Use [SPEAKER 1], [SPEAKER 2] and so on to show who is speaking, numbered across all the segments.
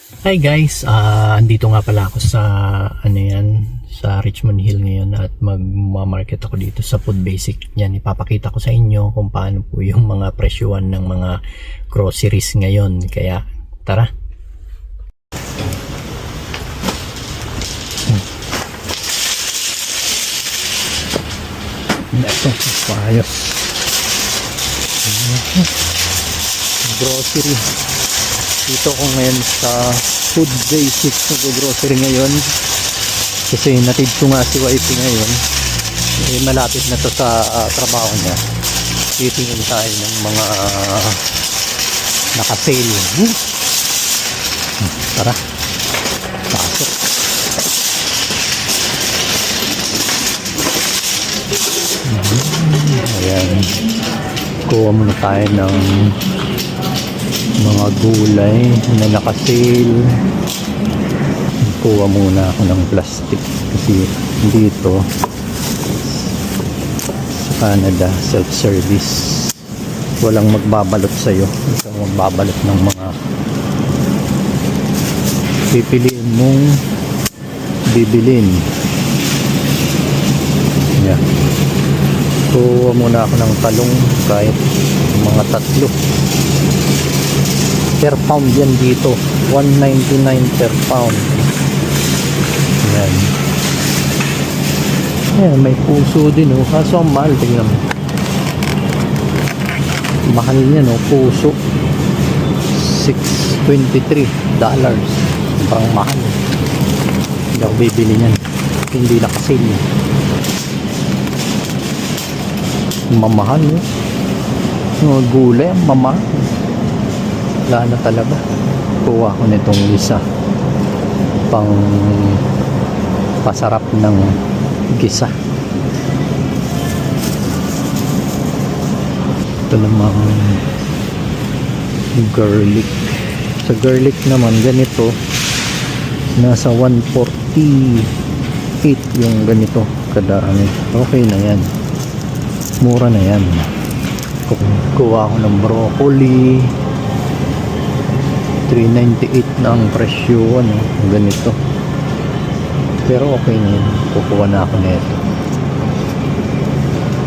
[SPEAKER 1] Hi guys, andito nga pala ako sa sa Richmond Hill ngayon at magma-market ako dito sa Food Basic. Yan, ipapakita ko sa inyo kung paano po yung mga presyuhan ng mga groceries ngayon. Kaya tara. Ito, ayos. Grocery. Dito ko ngayon sa Food Basic, nag-grocery ngayon kasi natid ko nga si wife ngayon, malapit na to sa trabaho niya. Titingin tayo ng mga naka-sale. Tara, pasok. Ayan, kuha muna tayo ng mga gulay na naka-sale. Kuha muna ako ng plastic kasi dito sa Canada self-service, walang magbabalot sa'yo. Ikaw magbabalot ng mga pipiliin mong bibilin. Yeah. Kuha muna ako ng talong, kahit mga tatlo. Per pound yan dito, $1.99 per pound. Yan. Yan, may puso din oh. Kaso ang mahal, tingnan mo. Mahal yan oh, puso. $6.23. Parang mahal. Hindi ako bibili niyan. Hindi nakasale. Mamahal oh. Mga gulay, mamahal. Wala na talaga. Kuha ko nitong isa pang pasarap ng gisa. Ito namang garlic. Sa garlic naman ganito, nasa 148 yung ganito kadami. Okay na yan, mura na yan. Kuha ko ng broccoli, $3.98 na ang presyo, ganito. Pero okay na yun, kukuha na ako nito.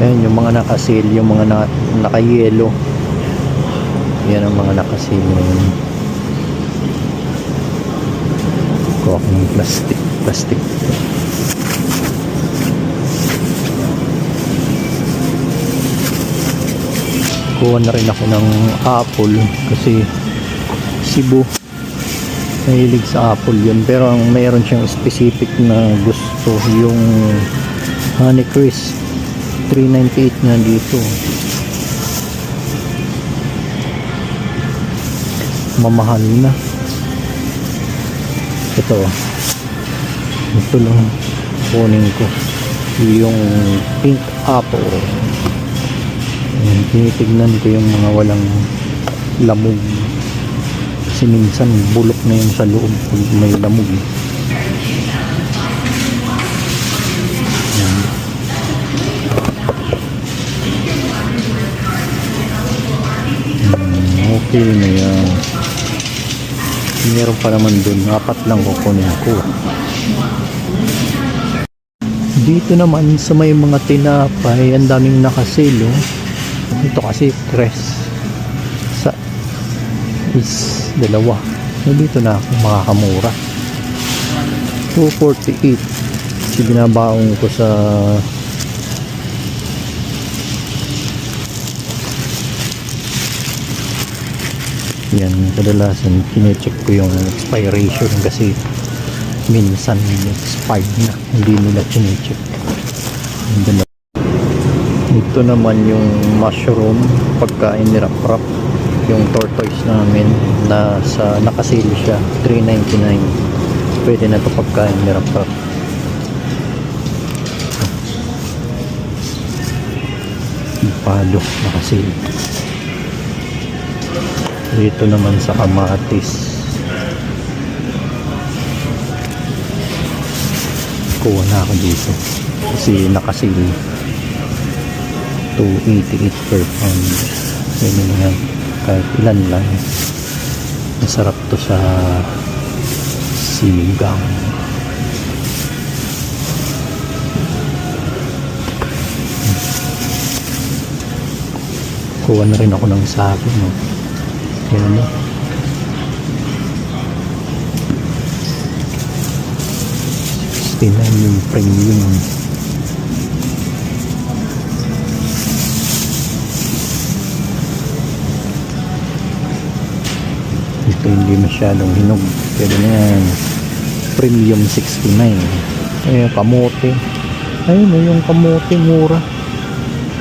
[SPEAKER 1] Ayan yung mga naka-sale, yung mga naka-yellow. Yan ang mga naka-sale ngayon. Kuha ako ng plastic. Kuha na rin ako ng apple kasi Cebu, mahilig sa apple yun, pero ang mayroon siyang specific na gusto, yung Honey Crisp. $3.98 na dito. Mamahal na. Ito lang kunin ko, yung pink apple. Tinitignan ko yung mga walang lamog kasi minsan bulok na yung sa loob pag may lamog. Yan. Okay na yan. Meron pa naman dun, 4 lang kukunin ko. Dito naman sa may mga tinapay, ang daming nakasale oh. Ito kasi Crest sa is dalawa. So dito na ako makakamura. $2.48. Kasi binabaong ko sa yan, kadalasan kine-check ko yung expiration kasi minsan expired na, hindi nila kine-check. Ito naman yung mushroom, pagkain ni Rap-Rap, yung tortoise namin, nakasale siya, $3.99. Pwede na ito pagkain ni Rap-Rap. Palo, nakasale. Dito naman sa kamatis, kuha na ako dito kasi nakasale, $2.88 per pound. Pwede na yan kahit ilan lang. Masarap to sa Sigang. Kuha na rin ako ng sako, no? Yan, no? Yung premium. Ito hindi masyadong hinog, pero na yan premium 69. Kamote, ayun yung kamote mura,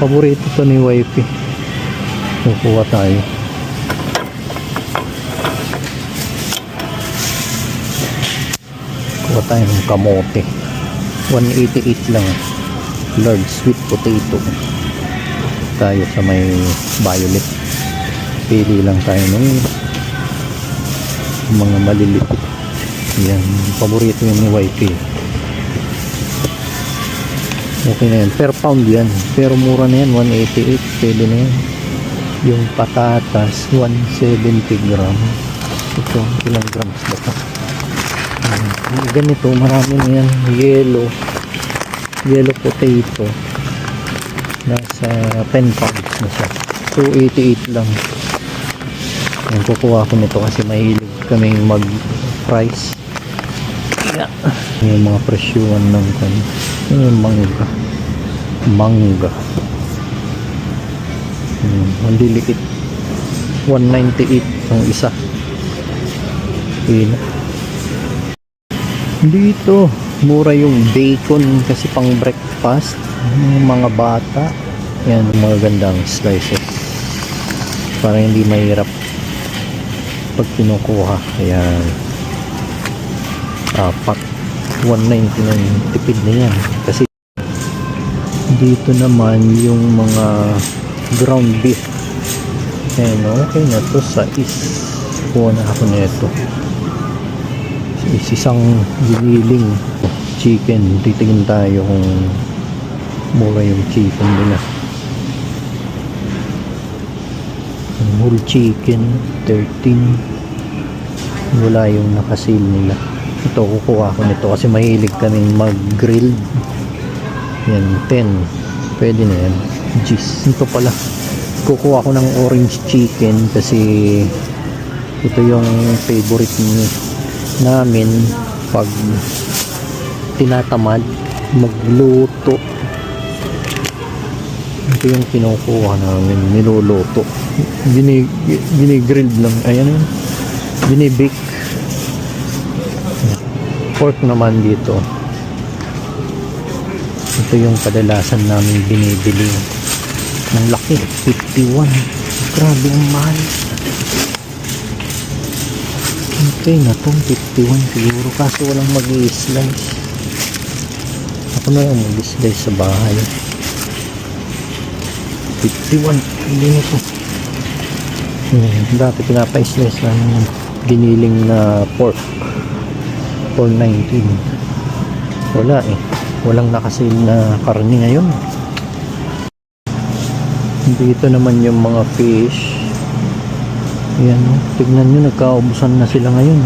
[SPEAKER 1] paborito to ni wifey. Kukuha tayo. Kuha tayo ng kamote, 188 lang, large sweet potato. Tayo sa may violet, pili lang tayo ng mga maliliit. Yan, paborito yun ni wifey. Okay na yan, per pound yan, pero mura na yan, 188, pwede na yan. Yung patatas 170 gram. Ito, ilang grams ba ito? Ganito, marami na yan. Yellow potato, nasa 10 pounds na siya, 288 lang. Yan, kukuha ko nito kasi mahilig kaming mag price. Yeah. Yung mga presyuhan ng yung mangga ang liliit, 198 ang isa. Dito mura yung bacon kasi pang breakfast ng mga bata. Yan, mga gandang slices para hindi mahirap pag kinukuha. Ayan, apat, 199, tipid na yan. Kasi dito naman yung mga ground beef. Ayan, okay na to, sais. Kuha na ako nito. Isang giniling chicken. Titingin tayo kung mura yung chicken nila. Whole chicken 13. Wala yung nakasil nila. Ito, kukuha ko nito kasi mahilig kaming mag-grill. Yan, 10. Pwede na yan. Gis. Ito pala, kukuha ko ng orange chicken kasi ito yung favorite namin pag tinatamad magluto. Ito yung kinukuha namin, niluluto. Ginigrilled lang. Ayan yun, binibake. Pork naman dito, ito yung kadalasan namin binibili. Ang laki, 51. Grabe ang mahal. Okay na itong 51 siguro, kaso walang mag-i-slice. Ako na yung mag-i-slice sa bahay. 51, hindi na ito. Dati pinapa-slice namin yung giniling na pork, 419. Wala walang nakasil na karne ngayon. Dito naman yung mga fish. Ayan, tignan nyo, nagkaubusan na sila ngayon.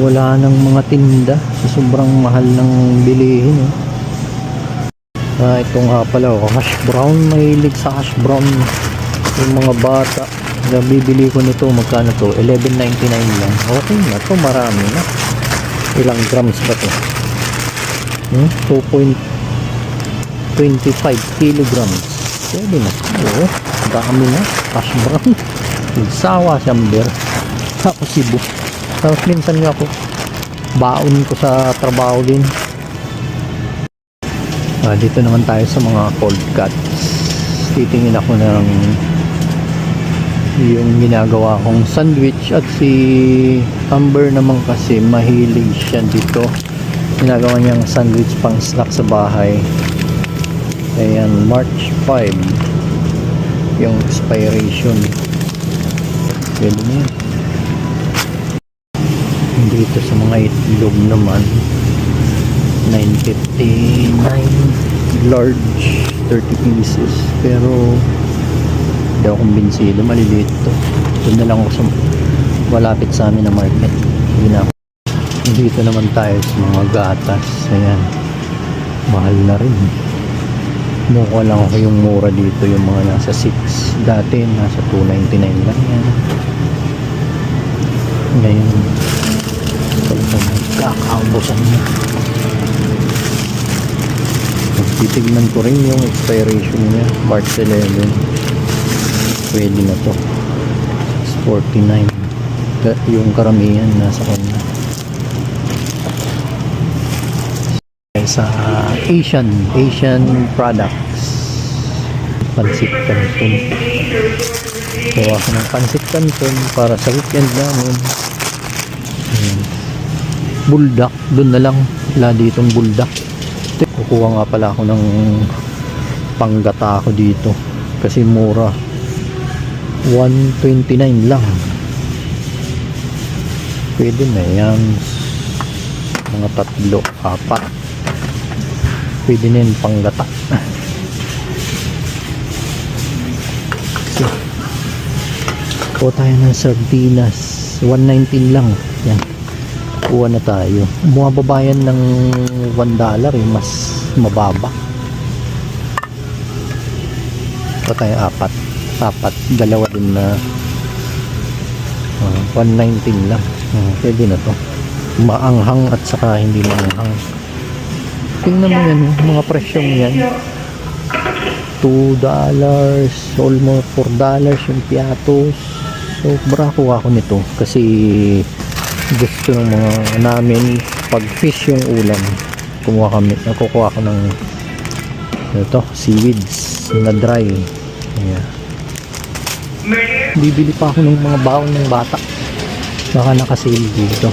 [SPEAKER 1] Wala nang mga tinda sa sobrang mahal ng bilihin. Ito nga pala, hash brown. Mahilig sa hash brown yung mga bata. Nabibili ko nito, magkano to? 11.99 lang. Okay na to, marami na. Ilang grams ba to? 2.25 kilograms. Pwede na. Oo, dami na. Hash brown. Sawa siyamber. Tapos Cebu. Tapos minsan nga ako, baon ko sa trabaho din. Dito naman tayo sa mga cold cuts. Titingin ako ng yung ginagawa kong sandwich. At si Amber naman kasi mahilig siya dito. Ginagawa niyang sandwich pang snack sa bahay. Ayan, March 5 yung expiration. Pwede na yan. Dito sa mga itlog naman, 9.59, large 30 pieces, pero hindi ako kumbinsido, maliliit to. Doon na lang ako sa malapit sa amin na market. Hindi na ako Dito naman tayo sa mga gatas. Ayan. Mahal na rin. Mukha lang ako yung mura dito, yung mga nasa 6. Dati nasa 2.99 lang yan. Ngayon talagang kakaubusan niya. Titignan ko rin yung expiration niya, March 11. Pwede na to. 49. Yung karamihan nasa kanya. Sa Asian products, pansit canton. Kuha ko ng pansit canton para sa weekend namin. Buldak, doon na lang. Wala ditong buldak. Kukuha nga pala ako ng panggata ko dito kasi mura. 129 lang. Pwede na yan. Mga 3, 4. Pwede na yung panggata. So, kuha tayo ng sardinas. 119 lang. Yan. Kuha na tayo. Bumababayan ng $1 mas mababa. Kuha tayo 4. Dalawa din na 119 lang. Pwede na to. Maanghang at saka hindi maanghang. Tingnan mo yan, mga presyong yan. $2, almost $4 yung piatos. So, kuha ko nito kasi gusto ng mga namin pag fish yung ulam. Nakukuha ko ng ito, seaweeds na dry. Ayan. Bibili pa ako ng mga baon ng bata. Baka nakasale dito.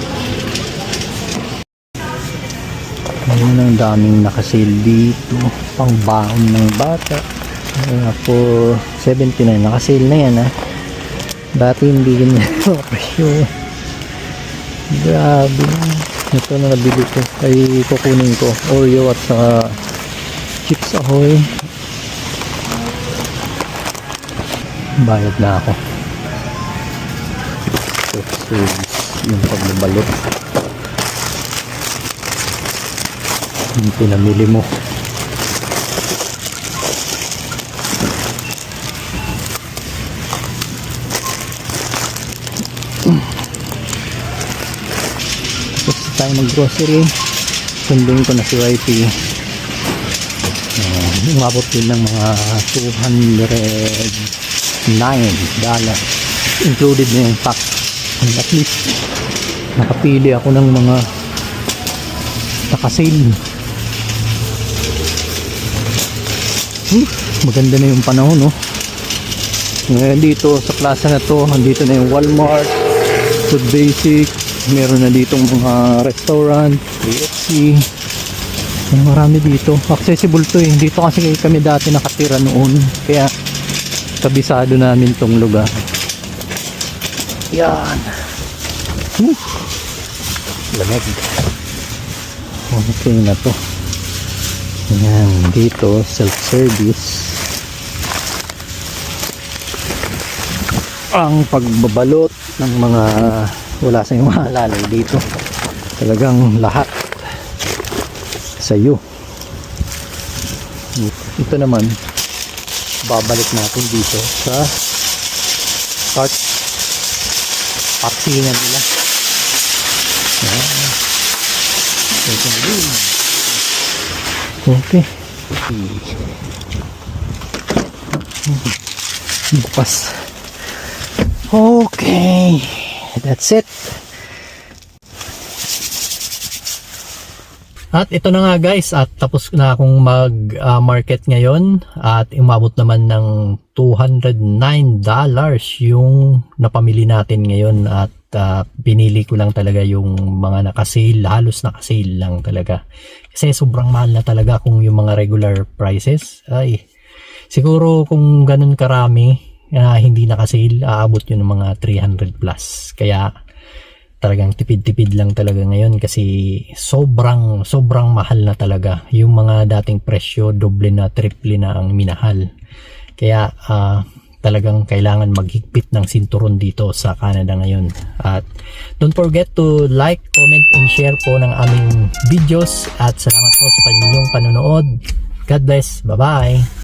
[SPEAKER 1] Ayun, ang daming nakasale dito. Pang baon ng bata. For 79. Nakasale na yan, ha. Dati hindi ganyan yung presyo. Grabe. Ito na nabili ko. Ay kukunin ko. Oreo at saka Chips Ahoy. Bayad na ako. Service yung pagbabalot. Yung pinamili mo. Tapos tayo mag-grocery. Sundin ko na si YP. Umabot din ng mga $209. Included na yung pack. At least nakapili ako ng mga nakasale. Maganda na yung panahon, no? Ngayon dito sa plaza na to, andito na yung Walmart, Food Basic, meron na ditong mga restaurant, KFC. Marami dito. Accessible to eh. Dito kasi kami dati nakatira noon. Kaya kabisado namin tong lugar. Yan. Lamig. Okay na to. Yan. Dito, self-service. Ang pagbabalot ng mga wala sa yung mahalalay dito. Talagang lahat sa'yo. Ito naman babalik natin dito sa cart paksinan nila. Okay. Bukas. Okay. That's it. At ito na nga guys, at tapos na akong mag-market ngayon at umabot naman ng $209 yung napamili natin ngayon at pinili ko lang talaga yung mga nakasale, halos nakasale lang talaga. Kasi sobrang mahal na talaga kung yung mga regular prices. Ay, siguro kung ganun karami, hindi nakasale, aabot yun ng mga 300 plus. Kaya talagang tipid-tipid lang talaga ngayon kasi sobrang mahal na talaga. Yung mga dating presyo, doble na, triple na ang minahal. Kaya talagang kailangan maghigpit ng sinturon dito sa Canada ngayon. At don't forget to like, comment, and share po ng aming videos. At salamat po sa inyong panonood. God bless. Bye-bye.